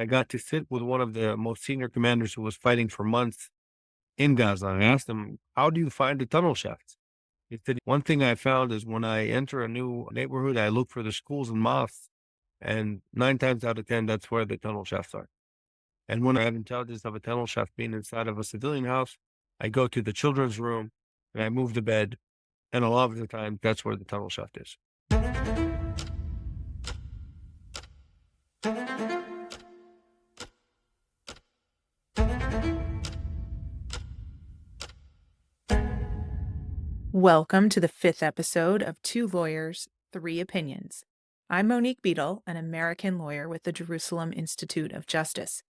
I got to sit with one of the most senior commanders who was fighting for months in Gaza. I asked him, "How do you find the tunnel shafts?" He said, "One thing I found is when I enter a new neighborhood, I look for the schools and mosques, and 9 times out of 10, that's where the tunnel shafts are. And when I have intelligence of a tunnel shaft being inside of a civilian house, I go to the children's room and I move the bed, and a lot of the time, that's where the tunnel shaft is." Welcome to the fifth episode of Two Lawyers, Three Opinions. I'm Monique Beadle, an American lawyer with the Jerusalem Institute of Justice.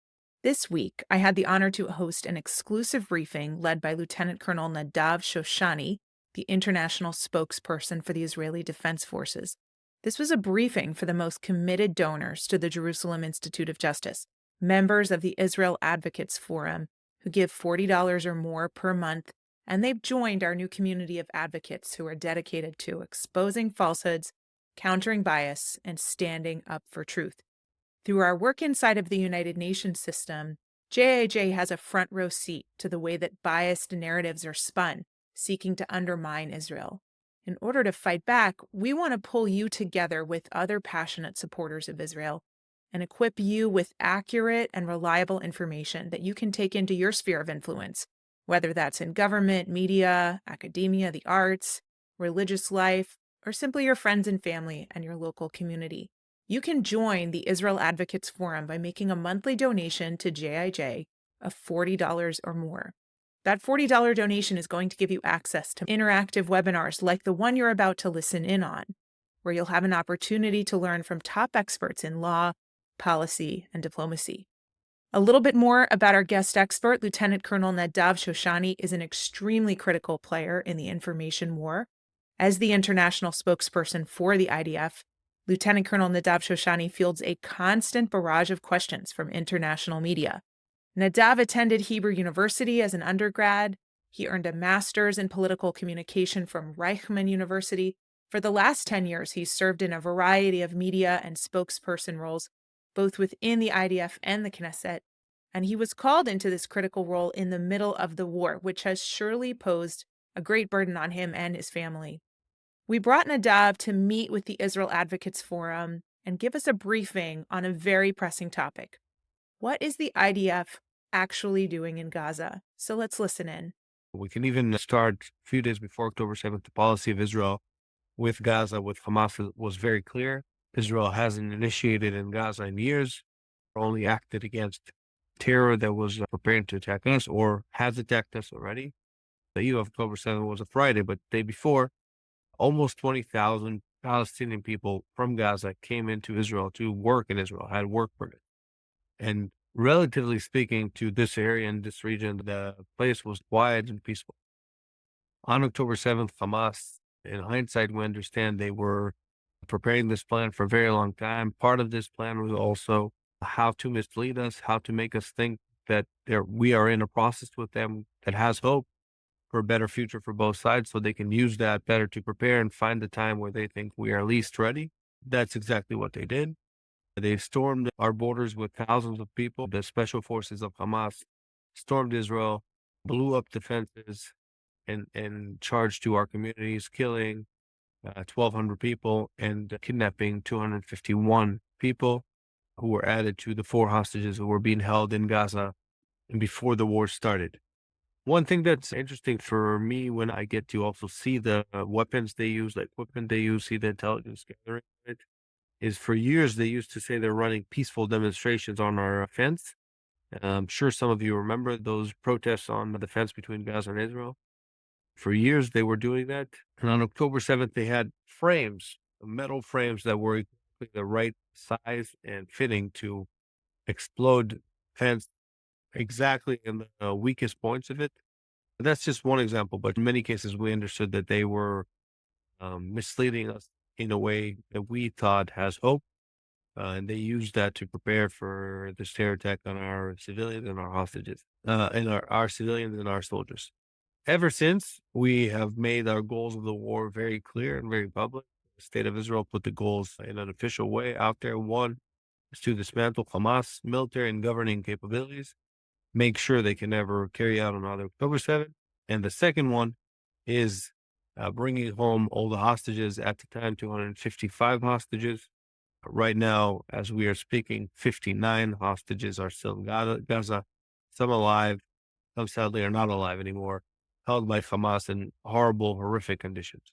This week, I had the honor to host an exclusive briefing led by Lieutenant Colonel Nadav Shoshani, the international spokesperson for the Israeli Defense Forces. This was a briefing for the most committed donors to the Jerusalem Institute of Justice, members of the Israel Advocates Forum, who give $40 or more per month, and they've joined our new community of advocates who are dedicated to exposing falsehoods, countering bias, and standing up for truth. Through our work inside of the United Nations system, JIJ has a front row seat to the way that biased narratives are spun, seeking to undermine Israel. In order to fight back, we want to pull you together with other passionate supporters of Israel and equip you with accurate and reliable information that you can take into your sphere of influence, whether that's in government, media, academia, the arts, religious life, or simply your friends and family and your local community. You can join the Israel Advocates Forum by making a monthly donation to JIJ of $40 or more. That $40 donation is going to give you access to interactive webinars like the one you're about to listen in on, where you'll have an opportunity to learn from top experts in law, policy, and diplomacy. A little bit more about our guest expert. Lieutenant Colonel Nadav Shoshani is an extremely critical player in the information war. As the international spokesperson for the IDF, Lieutenant Colonel Nadav Shoshani fields a constant barrage of questions from international media. Nadav attended Hebrew University as an undergrad. He earned a master's in political communication from Reichman University. For the last 10 years, he's served in a variety of media and spokesperson roles, both within the IDF and the Knesset, and he was called into this critical role in the middle of the war, which has surely posed a great burden on him and his family. We brought Nadav to meet with the Israel Advocates Forum and give us a briefing on a very pressing topic. What is the IDF actually doing in Gaza? So let's listen in. We can even start a few days before October 7th. The policy of Israel with Gaza, with Hamas, was very clear. Israel hasn't initiated in Gaza in years, only acted against terror that was preparing to attack us or has attacked us already. The eve of October 7th was a Friday, but the day before, almost 20,000 Palestinian people from Gaza came into Israel to work in Israel, had work permits. And relatively speaking to this area and this region, the place was quiet and peaceful. On October 7th, Hamas, in hindsight, we understand they were preparing this plan for a very long time. Part of this plan was also how to mislead us, how to make us think that we are in a process with them that has hope for a better future for both sides, so they can use that better to prepare and find the time where they think we are least ready. That's exactly what they did. They stormed our borders with thousands of people. The special forces of Hamas stormed Israel, blew up defenses, and charged to our communities, killing 1,200 people and kidnapping 251 people who were added to the 4 hostages who were being held in Gaza and before the war started. One thing that's interesting for me when I get to also see the weapons they use, the equipment they use, see the intelligence gathering, right, is for years they used to say they're running peaceful demonstrations on our fence. I'm sure some of you remember those protests on the fence between Gaza and Israel. For years they were doing that. And on October 7th, they had frames, metal frames that were exactly the right size and fitting to explode fence exactly in the weakest points of it. That's just one example, but in many cases, we understood that they were misleading us in a way that we thought has hope. And they used that to prepare for this terror attack on our civilians and our hostages, and our civilians and our soldiers. Ever since, we have made our goals of the war very clear and very public. The state of Israel put the goals in an official way out there. One, is to dismantle Hamas military and governing capabilities, make sure they can never carry out another October 7th. And the second one is bringing home all the hostages. At the time, 255 hostages. Right now, as we are speaking, 59 hostages are still in Gaza, some alive, some sadly are not alive anymore, held by Hamas in horrible, horrific conditions.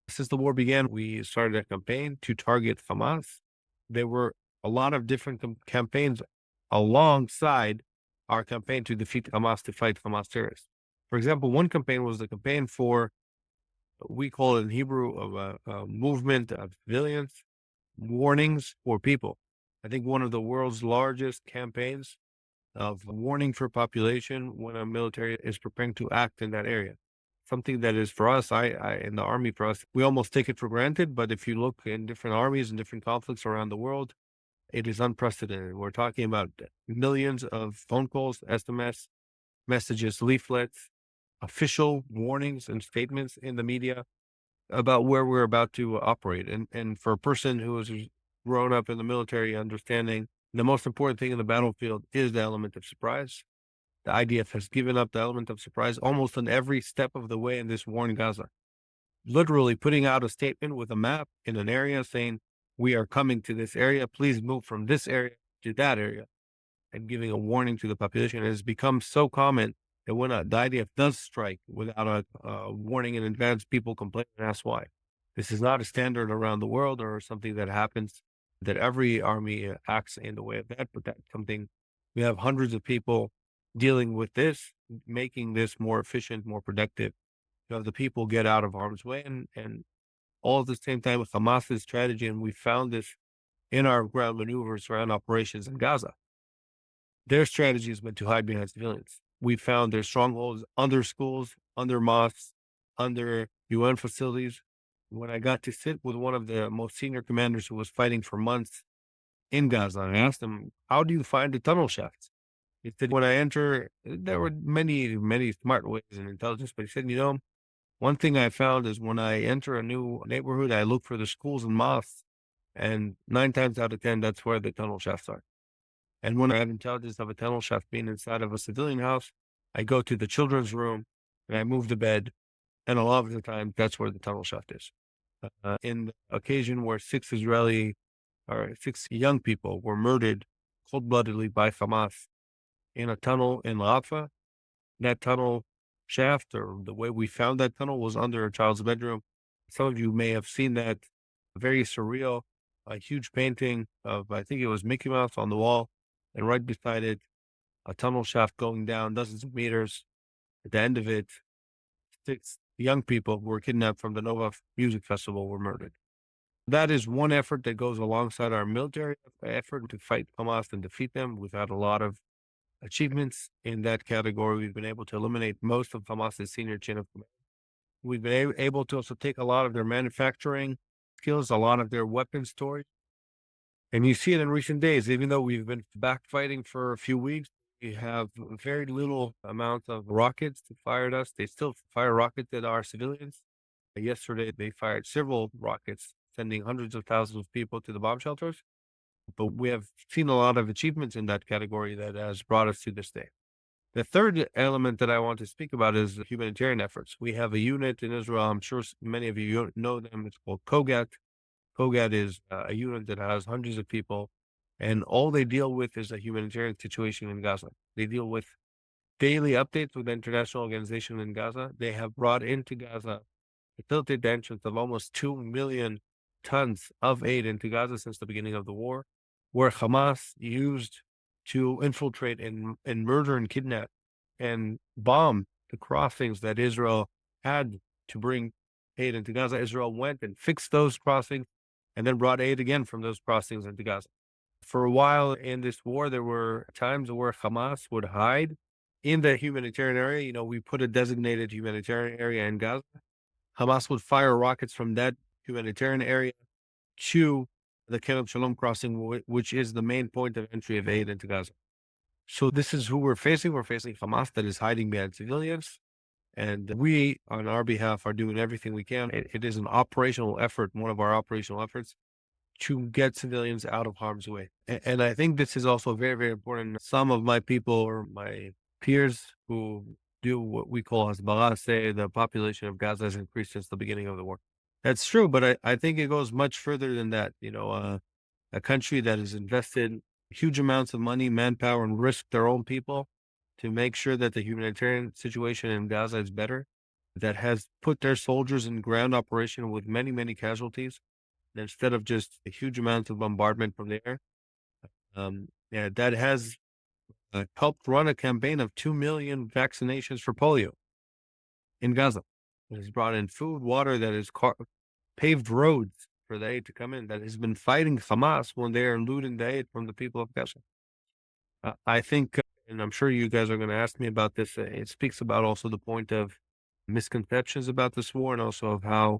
Since the war began, we started a campaign to target Hamas. There were a lot of different campaigns alongside our campaign to defeat Hamas, to fight Hamas terrorists. For example, one campaign was the campaign for, we call it in Hebrew, a movement of civilians, warnings for people. I think one of the world's largest campaigns of warning for population when a military is preparing to act in that area. Something that is for us, in the army, for us, we almost take it for granted. But if you look in different armies and different conflicts around the world, it is unprecedented. We're talking about millions of phone calls, SMS, messages, leaflets, official warnings and statements in the media about where we're about to operate. And for a person who has grown up in the military, understanding the most important thing in the battlefield is the element of surprise. The IDF has given up the element of surprise almost on every step of the way in this war in Gaza. Literally putting out a statement with a map in an area saying, we are coming to this area, please move from this area to that area, and giving a warning to the population. It has become so common that when the IDF does strike without a warning in advance, people complain and ask why. This is not a standard around the world or something that happens, that every army acts in the way of that, but that's something we have hundreds of people dealing with this, making this more efficient, more productive. You know, the people get out of harm's way, and all at the same time with Hamas's strategy, and we found this in our ground maneuvers around operations in Gaza. Their strategy has been to hide behind civilians. We found their strongholds under schools, under mosques, under UN facilities. When I got to sit with one of the most senior commanders who was fighting for months in Gaza, I asked him, how do you find the tunnel shafts? He said, when I enter, there were many, many smart ways and intelligence, but he said, one thing I found is when I enter a new neighborhood, I look for the schools and mosques, and 9 times out of 10, that's where the tunnel shafts are. And when I have intelligence of a tunnel shaft being inside of a civilian house, I go to the children's room and I move the bed, and a lot of the time, that's where the tunnel shaft is. In the occasion where 6 young people were murdered cold-bloodedly by Hamas in a tunnel in Rafah, that tunnel shaft, or the way we found that tunnel, was under a child's bedroom. Some of you may have seen that, very surreal, a huge painting of, I think it was Mickey Mouse on the wall, and right beside it, a tunnel shaft going down dozens of meters. At the end of it, 6 young people who were kidnapped from the Nova Music Festival were murdered. That is one effort that goes alongside our military effort to fight Hamas and defeat them. We've had a lot of achievements in that category. We've been able to eliminate most of Hamas's senior chain of command. We've been able to also take a lot of their manufacturing skills, a lot of their weapons storage. And you see it in recent days, even though we've been back fighting for a few weeks, we have very little amount of rockets to fire at us. They still fire rockets at our civilians. Yesterday, they fired several rockets, sending hundreds of thousands of people to the bomb shelters. But we have seen a lot of achievements in that category that has brought us to this day. The third element that I want to speak about is the humanitarian efforts. We have a unit in Israel. I'm sure many of you know them. It's called COGAT. COGAT is a unit that has hundreds of people, and all they deal with is a humanitarian situation in Gaza. They deal with daily updates with the international organization in Gaza. They have brought into Gaza, facilitated the entrance of almost 2 million tons of aid into Gaza since the beginning of the war, where Hamas used to infiltrate and murder and kidnap and bomb the crossings that Israel had to bring aid into Gaza. Israel went and fixed those crossings and then brought aid again from those crossings into Gaza. For a while in this war, there were times where Hamas would hide in the humanitarian area. We put a designated humanitarian area in Gaza. Hamas would fire rockets from that humanitarian area to the Kerem Shalom crossing, which is the main point of entry of aid into Gaza. So this is who we're facing. We're facing Hamas that is hiding behind civilians. And we, on our behalf, are doing everything we can. It is an operational effort, one of our operational efforts, to get civilians out of harm's way. And I think this is also very, very important. Some of my people or my peers who do what we call hasbara say the population of Gaza has increased since the beginning of the war. That's true, but I think it goes much further than that. A country that has invested huge amounts of money, manpower, and risked their own people to make sure that the humanitarian situation in Gaza is better, that has put their soldiers in ground operation with many, many casualties, instead of just a huge amounts of bombardment from the air. Yeah, that has helped run a campaign of 2 million vaccinations for polio in Gaza. It has brought in food, water, that has paved roads for the aid to come in, that has been fighting Hamas when they are looting the aid from the people of Gaza. I think, and I'm sure you guys are going to ask me about this, it speaks about also the point of misconceptions about this war and also of how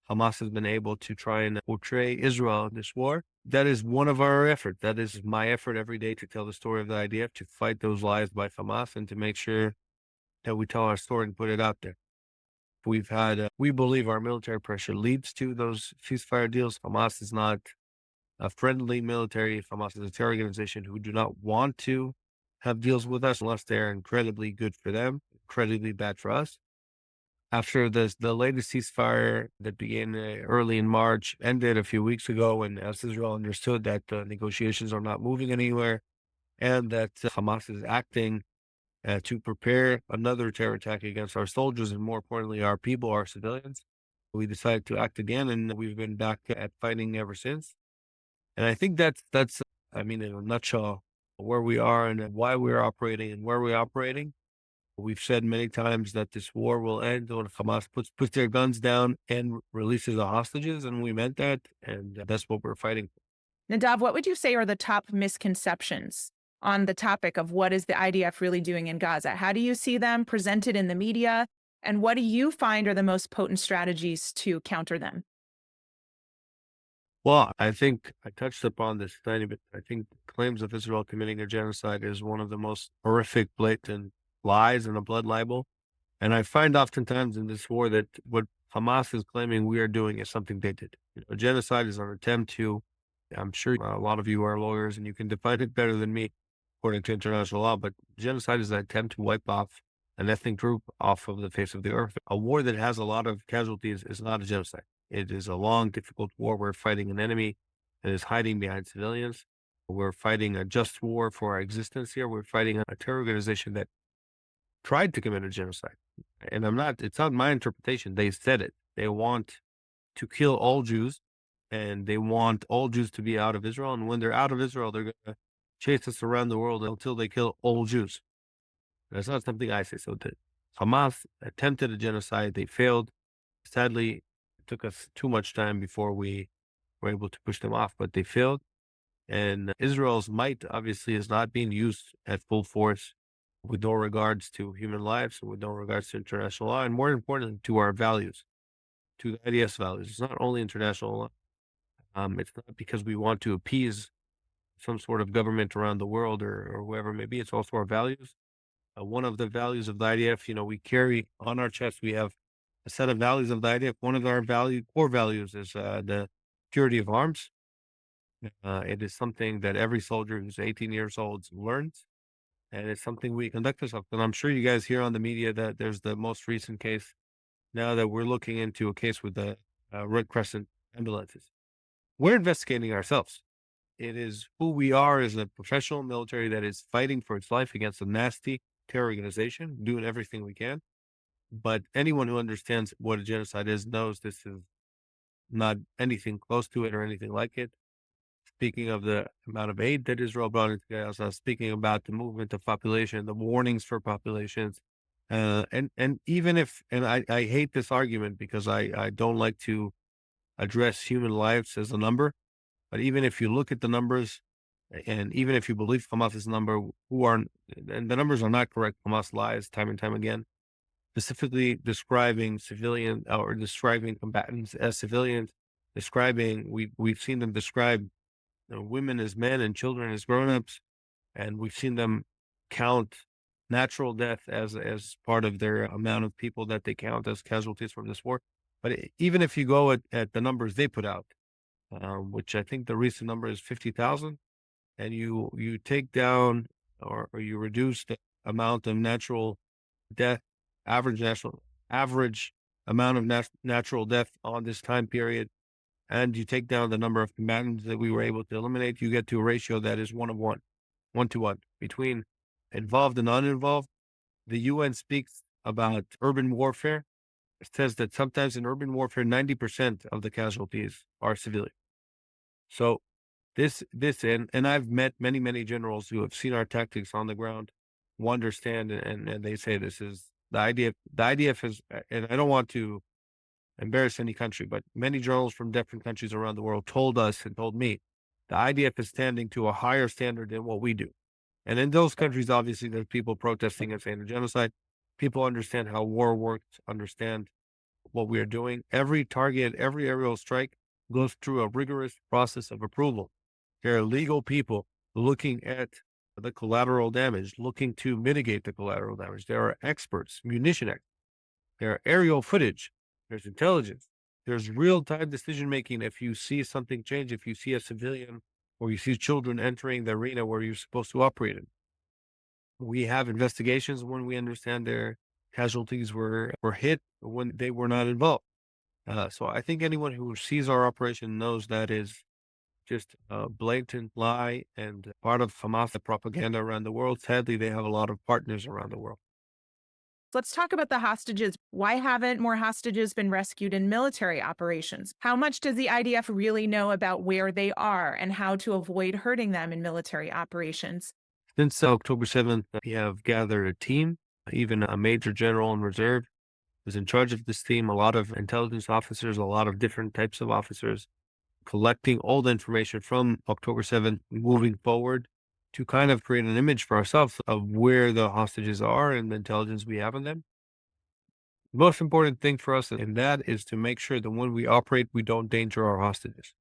Hamas has been able to try and portray Israel in this war. That is one of our efforts. That is my effort every day to tell the story of the IDF, to fight those lies by Hamas and to make sure that we tell our story and put it out there. We've had, we believe our military pressure leads to those ceasefire deals. Hamas is not a friendly military. Hamas is a terror organization who do not want to have deals with us unless they're incredibly good for them, incredibly bad for us. After the latest ceasefire that began early in March ended a few weeks ago, and as Israel understood that negotiations are not moving anywhere and that Hamas is acting to prepare another terror attack against our soldiers and, more importantly, our people, our civilians, we decided to act again, and we've been back at fighting ever since. And I think that's I mean, in a nutshell, where we are and why we're operating and where we're operating. We've said many times that this war will end when Hamas puts their guns down and releases the hostages, and we meant that, and that's what we're fighting for. Nadav, what would you say are the top misconceptions on the topic of what is the IDF really doing in Gaza? How do you see them presented in the media? And what do you find are the most potent strategies to counter them? Well, I think I touched upon this tiny bit. I think claims of Israel committing a genocide is one of the most horrific, blatant lies and a blood libel. And I find oftentimes in this war that what Hamas is claiming we are doing is something they did. Genocide is an attempt to, I'm sure a lot of you are lawyers and you can define it better than me according to international law, but genocide is an attempt to wipe off an ethnic group off of the face of the earth. A war that has a lot of casualties is not a genocide. It is a long, difficult war. We're fighting an enemy that is hiding behind civilians. We're fighting a just war for our existence here. We're fighting a terror organization that tried to commit a genocide. And it's not my interpretation. They said it. They want to kill all Jews and they want all Jews to be out of Israel. And when they're out of Israel, they're going to chase us around the world until they kill all Jews. That's not something I say. So Hamas attempted a genocide. They failed. Sadly, it took us too much time before we were able to push them off, but they failed. And Israel's might obviously is not being used at full force with no regards to human lives, with no regards to international law, and more importantly, to our values, to the IDS values. It's not only international law. It's not because we want to appease some sort of government around the world or whoever it may be. It's also our values. One of the values of the IDF, we carry on our chest, we have a set of values of the IDF. One of our core values is the purity of arms. It is something that every soldier who's 18 years old learns, and it's something we conduct ourselves. And I'm sure you guys hear on the media that there's the most recent case now that we're looking into a case with the Red Crescent ambulances. We're investigating ourselves. It is who we are as a professional military that is fighting for its life against a nasty terror organization, doing everything we can. But anyone who understands what a genocide is knows this is not anything close to it or anything like it. Speaking of the amount of aid that Israel brought into Gaza, speaking about the movement of population, the warnings for populations, and even if, and I hate this argument because I don't like to address human lives as a number, but even if you look at the numbers, and even if you believe Hamas's number, and the numbers are not correct, Hamas lies time and time again, specifically describing civilian or describing combatants as civilians, we've seen them describe women as men and children as grown-ups, and we've seen them count natural death as part of their amount of people that they count as casualties from this war. But even if you go at the numbers they put out, which I think the recent number is 50,000, and you take down or you reduce the amount of natural death, average amount of natural death on this time period, and you take down the number of combatants that we were able to eliminate, you get to a ratio that is 1 of 1, 1 to 1 between involved and uninvolved. The UN speaks about urban warfare. It says that sometimes in urban warfare, 90% of the casualties are civilian. So and I've met many generals who have seen our tactics on the ground, who understand, and they say this is the idea. The IDF is, and I don't want to embarrass any country, but many generals from different countries around the world told us and told me the IDF is standing to a higher standard than what we do. And in those countries, obviously, there's people protesting and saying genocide. People understand how war works, understand what we are doing. Every target, every aerial strike goes through a rigorous process of approval. There are legal people looking at the collateral damage, looking to mitigate the collateral damage. There are experts, munition experts. There are aerial footage. There's intelligence. There's real-time decision-making. If you see something change, if you see a civilian or you see children entering the arena where you're supposed to operate in. We have investigations when we understand their casualties were hit when they were not involved. So I think anyone who sees our operation knows that is just a blatant lie and part of Hamas propaganda around the world. Sadly, they have a lot of partners around the world. Let's talk about the hostages. Why haven't more hostages been rescued in military operations? How much does the IDF really know about where they are and how to avoid hurting them in military operations? Since October 7th, we have gathered a team, even a major general in reserve was in charge of this team, a lot of intelligence officers, a lot of different types of officers, collecting all the information from October 7th moving forward to kind of create an image for ourselves of where the hostages are and the intelligence we have on them. The most important thing for us in that is to make sure that when we operate, we don't danger our hostages.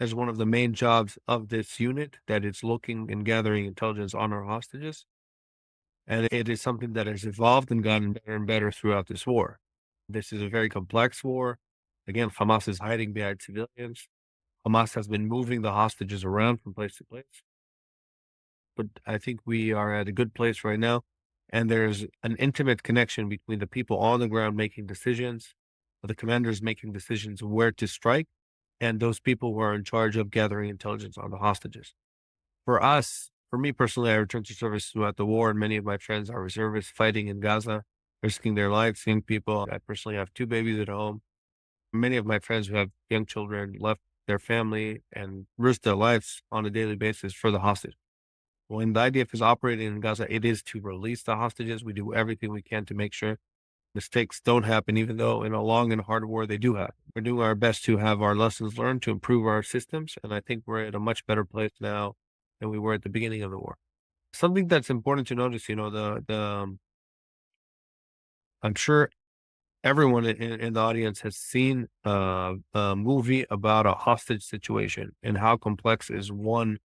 That's one of the main jobs of this unit, that it's looking and gathering intelligence on our hostages. And it is something that has evolved and gotten better and better throughout this war. This is a very complex war. Again, Hamas is hiding behind civilians. Hamas has been moving the hostages around from place to place. But I think we are at a good place right now. And there's an intimate connection between the people on the ground making decisions, the commanders making decisions where to strike, and those people who are in charge of gathering intelligence on the hostages. For me personally, I returned to service throughout the war, and many of my friends are reservists fighting in Gaza, risking their lives, seeing people. I personally have 2 babies at home. Many of my friends who have young children left their family and risk their lives on a daily basis for the hostage. When the IDF is operating in Gaza, it is to release the hostages. We do everything we can to make sure mistakes don't happen, even though in a long and hard war they do happen. We're doing our best to have our lessons learned to improve our systems, and I think we're at a much better place now than we were at the beginning of the war. Something that's important to notice, I'm sure everyone in the audience has seen a movie about a hostage situation and how complex is one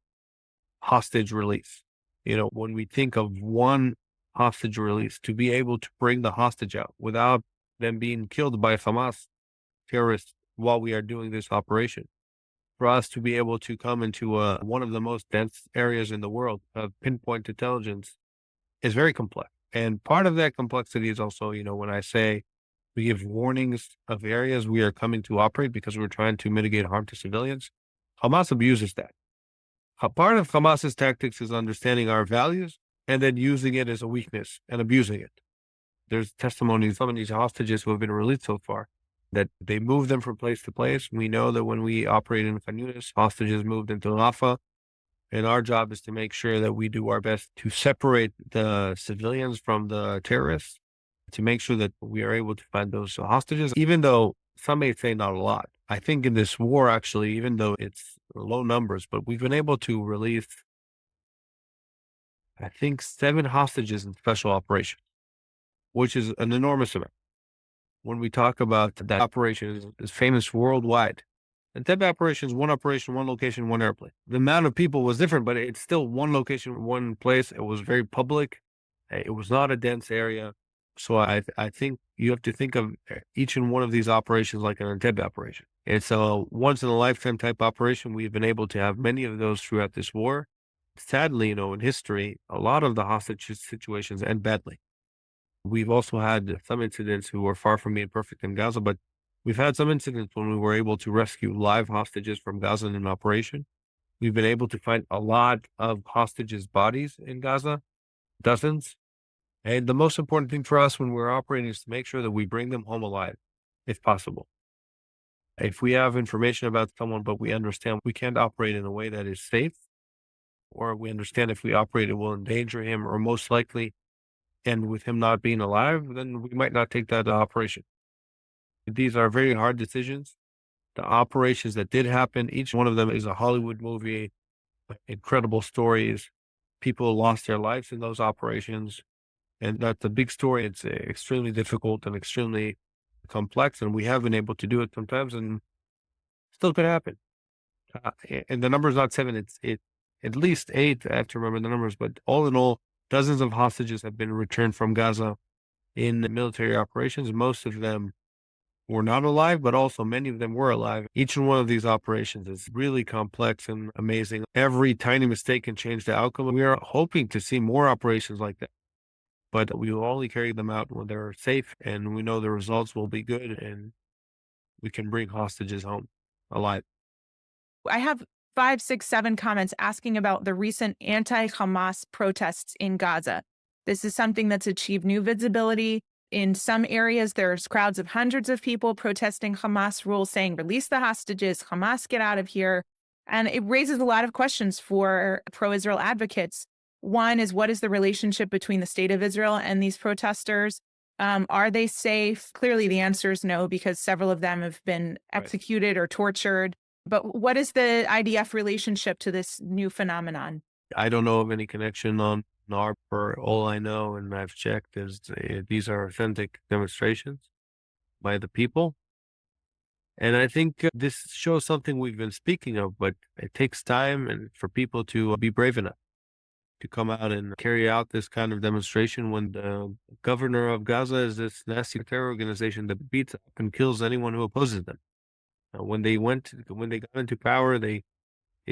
hostage release. When we think of one hostage release, to be able to bring the hostage out without them being killed by Hamas terrorists while we are doing this operation, for us to be able to come into one of the most dense areas in the world of pinpoint intelligence is very complex. And part of that complexity is also, when I say we give warnings of areas we are coming to operate because we're trying to mitigate harm to civilians, Hamas abuses that. A part of Hamas's tactics is understanding our values and then using it as a weakness and abusing it. There's testimonies from these hostages who have been released so far that they move them from place to place. We know that when we operate in Khan Yunis, hostages moved into Rafah, and our job is to make sure that we do our best to separate the civilians from the terrorists, to make sure that we are able to find those hostages, even though some may say not a lot. I think in this war, actually, even though it's low numbers, but we've been able to release, I think, 7 hostages in special operations, which is an enormous amount. When we talk about that operation is famous worldwide. The TEB operation, one location, one airplane. The amount of people was different, but it's still one location, one place. It was very public. It was not a dense area. So I think you have to think of each and one of these operations like an Entebbe operation. It's a once in a lifetime type operation. We've been able to have many of those throughout this war. Sadly, in history, a lot of the hostage situations end badly. We've also had some incidents who were far from being perfect in Gaza, but we've had some incidents when we were able to rescue live hostages from Gaza in an operation. We've been able to find a lot of hostages' bodies in Gaza, dozens. And the most important thing for us when we're operating is to make sure that we bring them home alive, if possible. If we have information about someone, but we understand we can't operate in a way that is safe, or we understand if we operate, it will endanger him, or most likely, and with him not being alive, then we might not take that operation. These are very hard decisions. The operations that did happen, each one of them is a Hollywood movie, incredible stories. People lost their lives in those operations. And that's a big story. It's extremely difficult and extremely complex. And we have been able to do it sometimes and still could happen. And the number is not seven, it's at least eight. I have to remember the numbers, but all in all, dozens of hostages have been returned from Gaza in military operations. Most of them were not alive, but also many of them were alive. Each one of these operations is really complex and amazing. Every tiny mistake can change the outcome. We are hoping to see more operations like that, but we will only carry them out when they're safe and we know the results will be good and we can bring hostages home alive. I have 5, 6, 7 comments asking about the recent anti-Hamas protests in Gaza. This is something that's achieved new visibility. In some areas, there's crowds of hundreds of people protesting Hamas rules, saying, release the hostages, Hamas, get out of here. And it raises a lot of questions for pro-Israel advocates. One is, what is the relationship between the state of Israel and these protesters? Are they safe? Clearly, the answer is no, because several of them have been Right. executed or tortured. But what is the IDF relationship to this new phenomenon? I don't know of any connection on NARP, or all I know, and I've checked, is these are authentic demonstrations by the people. And I think this shows something we've been speaking of, but it takes time and for people to be brave enough to come out and carry out this kind of demonstration when the governor of Gaza is this nasty terror organization that beats up and kills anyone who opposes them. When they got into power, they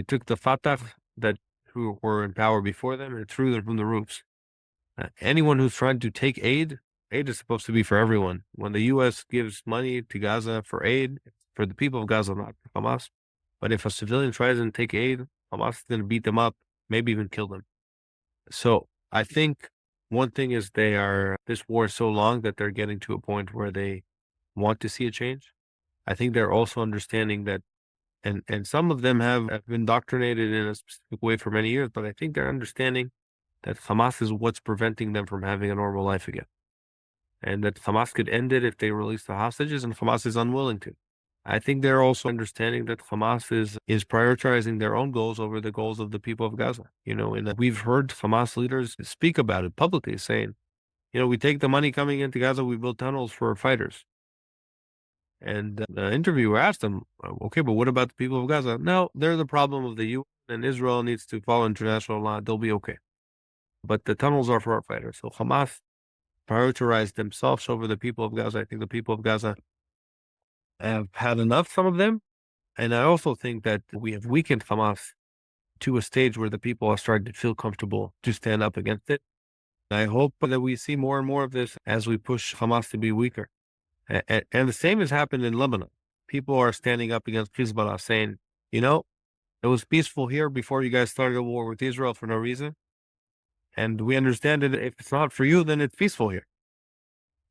took the Fatah that who were in power before them and threw them from the roofs. Anyone who's trying to take aid is supposed to be for everyone. When the U.S. gives money to Gaza for aid, it's for the people of Gaza, not for Hamas. But if a civilian tries and take aid, Hamas is going to beat them up, maybe even kill them. So I think one thing is this war is so long that they're getting to a point where they want to see a change. I think they're also understanding that, and some of them have been indoctrinated in a specific way for many years, but I think they're understanding that Hamas is what's preventing them from having a normal life again. And that Hamas could end it if they release the hostages, and Hamas is unwilling to. I think they're also understanding that Hamas is prioritizing their own goals over the goals of the people of Gaza. And that we've heard Hamas leaders speak about it publicly, saying, we take the money coming into Gaza, we build tunnels for fighters. And the interviewer asked them, okay, but what about the people of Gaza? No, they're the problem of the UN, and Israel needs to follow international law. They'll be okay. But the tunnels are for our fighters. So Hamas prioritized themselves over the people of Gaza. I think the people of Gaza have had enough, some of them. And I also think that we have weakened Hamas to a stage where the people are starting to feel comfortable to stand up against it. I hope that we see more and more of this as we push Hamas to be weaker. And the same has happened in Lebanon. People are standing up against Hezbollah saying, it was peaceful here before you guys started a war with Israel for no reason. And we understand that if it's not for you, then it's peaceful here.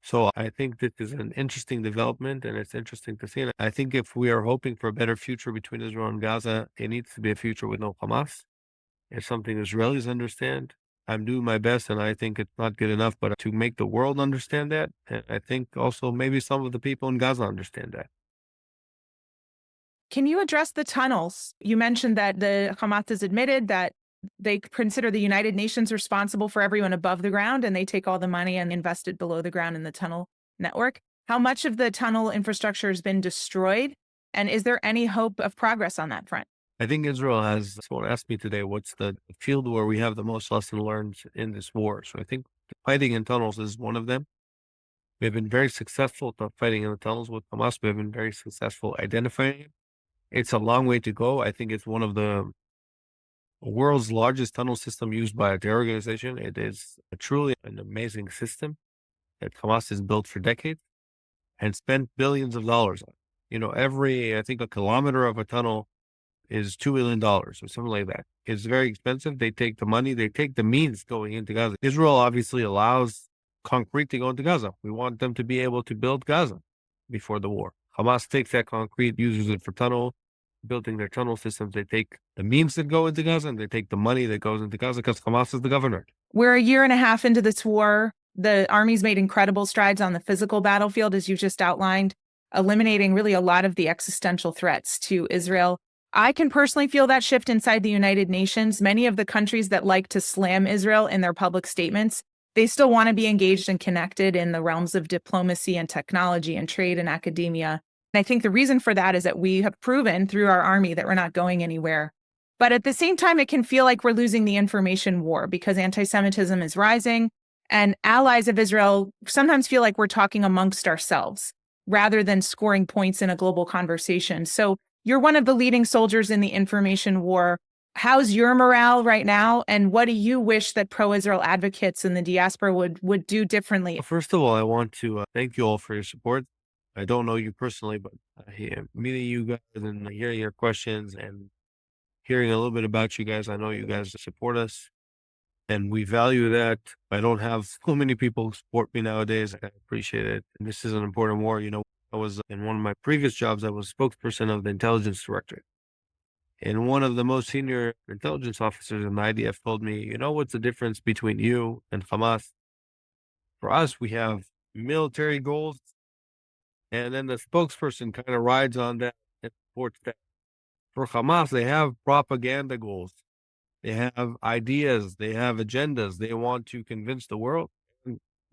So I think this is an interesting development and it's interesting to see. And I think if we are hoping for a better future between Israel and Gaza, it needs to be a future with no Hamas. It's something Israelis understand. I'm doing my best, and I think it's not good enough, but to make the world understand that, and I think also maybe some of the people in Gaza understand that. Can you address the tunnels? You mentioned that the Hamas has admitted that they consider the United Nations responsible for everyone above the ground, and they take all the money and invest it below the ground in the tunnel network. How much of the tunnel infrastructure has been destroyed? And is there any hope of progress on that front? I think Israel has, someone asked me today, what's the field where we have the most lesson learned in this war? So I think fighting in tunnels is one of them. We have been very successful at fighting in the tunnels with Hamas. We have been very successful identifying it. It's a long way to go. I think it's one of the world's largest tunnel system used by a terror organization. It is truly an amazing system that Hamas has built for decades and spent billions of dollars on. I think a kilometer of a tunnel is $2 million or something like that. It's very expensive. They take the money, they take the means going into Gaza. Israel obviously allows concrete to go into Gaza. We want them to be able to build Gaza before the war. Hamas takes that concrete, uses it for building their tunnel systems. They take the means that go into Gaza and they take the money that goes into Gaza because Hamas is the governor. We're a year and a half into this war. The army's made incredible strides on the physical battlefield, as you just outlined, eliminating really a lot of the existential threats to Israel. I can personally feel that shift inside the United Nations. Many of the countries that like to slam Israel in their public statements, they still want to be engaged and connected in the realms of diplomacy and technology and trade and academia. And I think the reason for that is that we have proven through our army that we're not going anywhere. But at the same time, it can feel like we're losing the information war because anti-Semitism is rising, and allies of Israel sometimes feel like we're talking amongst ourselves rather than scoring points in a global conversation. So you're one of the leading soldiers in the information war. How's your morale right now? And what do you wish that pro-Israel advocates in the diaspora would do differently? First of all, I want to thank you all for your support. I don't know you personally, but meeting you guys and hearing your questions and hearing a little bit about you guys, I know you guys support us and we value that. I don't have so many people who support me nowadays. I appreciate it. And this is an important war. I was in one of my previous jobs, I was spokesperson of the intelligence directorate. And one of the most senior intelligence officers in the IDF told me, what's the difference between you and Hamas? For us, we have military goals, and then the spokesperson kind of rides on that and supports that. For Hamas, they have propaganda goals. They have ideas. They have agendas. They want to convince the world.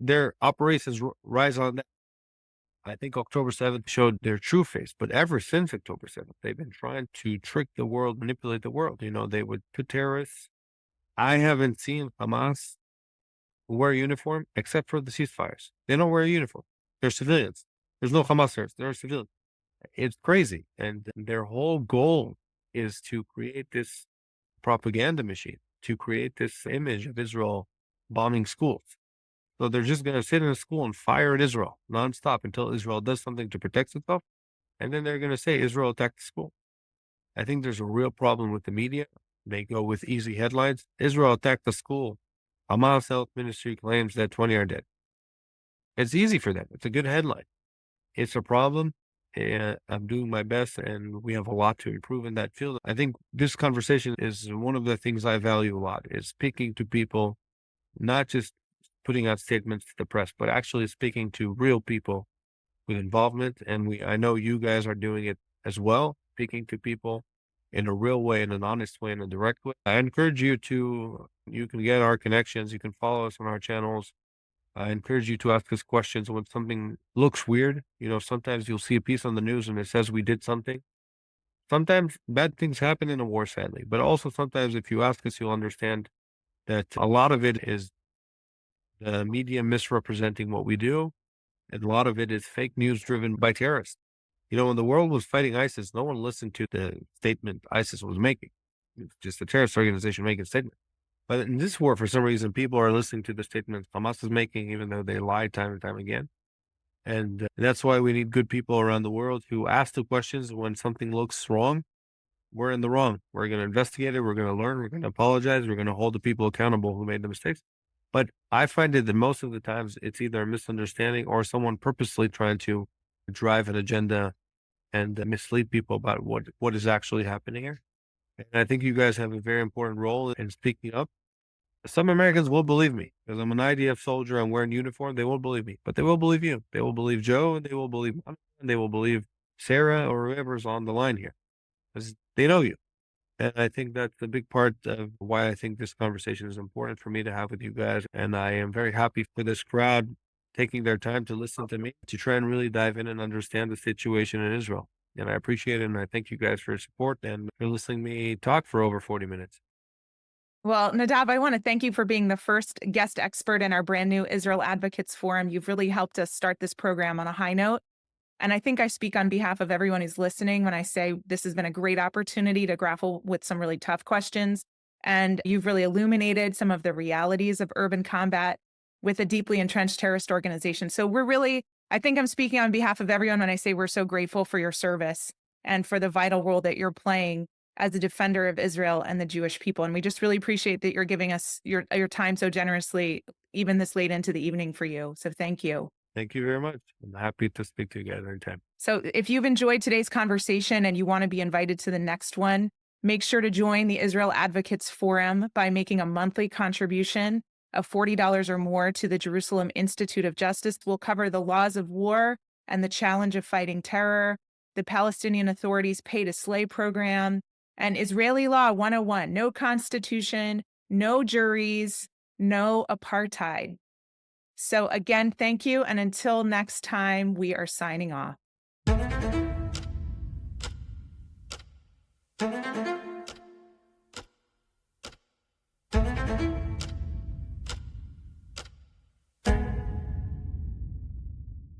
Their operations rise on that. I think October 7th showed their true face, but ever since October 7th, they've been trying to trick the world, manipulate the world. They would put terrorists. I haven't seen Hamas wear a uniform except for the ceasefires. They don't wear a uniform. They're civilians. There's no Hamas terrorists. They're civilians. It's crazy. And their whole goal is to create this propaganda machine, to create this image of Israel bombing schools. So they're just going to sit in a school and fire at Israel nonstop until Israel does something to protect itself. And then they're going to say Israel attacked the school. I think there's a real problem with the media. They go with easy headlines. Israel attacked the school. Hamas Health Ministry claims that 20 are dead. It's easy for them. It's a good headline. It's a problem. And I'm doing my best, and we have a lot to improve in that field. I think this conversation is one of the things I value a lot, is speaking to people, not just putting out statements to the press, but actually speaking to real people with involvement. And I know you guys are doing it as well, speaking to people in a real way, in an honest way, in a direct way. I encourage you can get our connections. You can follow us on our channels. I encourage you to ask us questions when something looks weird. Sometimes you'll see a piece on the news and it says we did something. Sometimes bad things happen in a war, sadly, but also sometimes if you ask us, you'll understand that a lot of it is the media misrepresenting what we do. And a lot of it is fake news driven by terrorists. When the world was fighting ISIS, no one listened to the statement ISIS was making. It's just a terrorist organization making a statement. But in this war, for some reason, people are listening to the statements Hamas is making, even though they lie time and time again. And that's why we need good people around the world who ask the questions when something looks wrong. We're in the wrong. We're going to investigate it. We're going to learn. We're going to apologize. We're going to hold the people accountable who made the mistakes. But I find it that most of the times it's either a misunderstanding or someone purposely trying to drive an agenda and mislead people about what is actually happening here. And I think you guys have a very important role in speaking up. Some Americans will believe me because I'm an IDF soldier. I'm wearing uniform. They won't believe me, but they will believe you. They will believe Joe, and they will believe Monica, and they will believe Sarah or whoever's on the line here because they know you. And I think that's a big part of why I think this conversation is important for me to have with you guys. And I am very happy for this crowd taking their time to listen to me, to try and really dive in and understand the situation in Israel. And I appreciate it. And I thank you guys for your support and for listening to me talk for over 40 minutes. Well, Nadav, I want to thank you for being the first guest expert in our brand new Israel Advocates Forum. You've really helped us start this program on a high note. And I think I speak on behalf of everyone who's listening when I say this has been a great opportunity to grapple with some really tough questions. And you've really illuminated some of the realities of urban combat with a deeply entrenched terrorist organization. So I think I'm speaking on behalf of everyone when I say we're so grateful for your service and for the vital role that you're playing as a defender of Israel and the Jewish people. And we just really appreciate that you're giving us your time so generously, even this late into the evening for you. So thank you. Thank you very much. I'm happy to speak to you guys anytime. So if you've enjoyed today's conversation and you want to be invited to the next one, make sure to join the Israel Advocates Forum by making a monthly contribution of $40 or more to the Jerusalem Institute of Justice. We'll cover the laws of war and the challenge of fighting terror, the Palestinian Authority's pay to slay program, and Israeli Law 101, no constitution, no juries, no apartheid. So again, thank you. And until next time, we are signing off.